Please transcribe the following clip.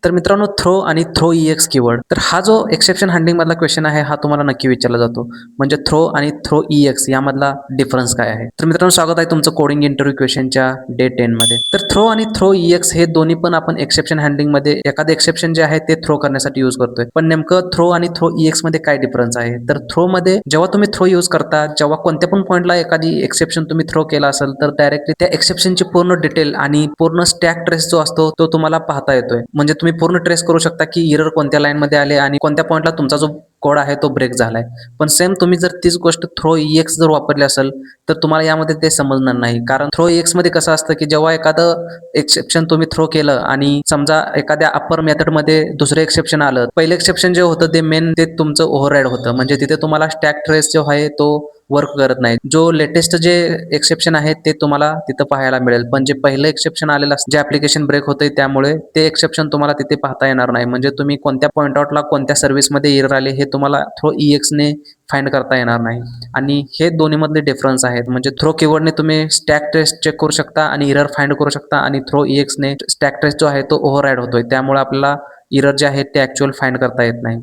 तर मित्रांनो थ्रो आणि थ्रो EX कीवर्ड तर हा जो एक्सेप्शन हँडलिंग मधला क्वेश्चन आहे हा तुम्हाला नक्की विचारला जातो. म्हणजे थ्रो आणि थ्रो EX यामधला डिफरन्स काय आहे? तर मित्रांनो स्वागत आहे तुमचं कोडिंग इंटरव्ह्यू क्वेश्चनच्या डे 10 मध्ये. तर थ्रो आणि थ्रो EX हे दोन्ही पण आपण एक्सेप्शन हँडलिंग मध्ये एखादे एक्सेप्शन जे आहे ते थ्रो करण्यासाठी यूज करतोय. पण नेमकं थ्रो आणि थ्रो EX मध्ये काय डिफरन्स आहे? तर थ्रो मध्ये जेव्हा तुम्ही थ्रो यूज करता, जेव्हा कोणत्या पण पॉइंटला एखादी एक्सेप्शन तुम्ही थ्रो केला असेल तर डायरेक्टली त्या एक्सेप्शनची पूर्ण डिटेल आणि पूर्ण स्टॅक ट्रेस जो असतो तो तुम्हाला पाहता येतोय. म्हणजे तुम्ही पूर्ण ट्रेस करू शकता की एरर कोणत्या लाईन मध्ये आले आणि कोणत्या पॉइंटला तुमचा जो कोड आहे तो ब्रेक झालाय. पण सेम तुम्ही जर तीच गोष्ट थ्रो EX जर वापरली असेल तर तुम्हाला यामध्ये ते समजणार नाही. कारण थ्रो EX मध्ये कसं असतं की जेव्हा एखादं एक्सेप्शन तुम्ही थ्रो केलं आणि समजा एखाद्या अप्पर मेथड मध्ये दुसरं एक्सेप्शन आलं, पहिलं एक्सेप्शन जे होतं ते मेन ते तुमचं ओव्हरराईड होतं. म्हणजे तिथे तुम्हाला स्टॅक ट्रेस जो आहे तो वर्क करत नाही. जो लेटेस्ट जे एक्सेप्शन आहे ते तुम्हाला तिथं पाहायला मिळेल. पण जे पहिलं एक्सेप्शन आलेलं असतं, जे ॲप्लिकेशन ब्रेक होतंय त्यामुळे ते एक्सेप्शन तुम्हाला तिथे पाहता येणार नाही. म्हणजे तुम्ही कोणत्या पॉइंट आउटला कोणत्या सर्व्हिसमध्ये एरर आले हे तुम्हाला थ्रो EX ने फाइंड करता येणार नाही. आणि हे दोन्हीमधले डिफरन्स आहेत. म्हणजे थ्रो कीवर्डने तुम्ही स्टॅक ट्रेस चेक करू शकता आणि एरर फाइंड करू शकता आणि थ्रो EX ने स्टॅक ट्रेस जो आहे तो ओव्हरराईड होतोय. त्यामुळे आपल्याला एरर जे आहे ते ॲक्चुअल फाइंड करता येत नाही.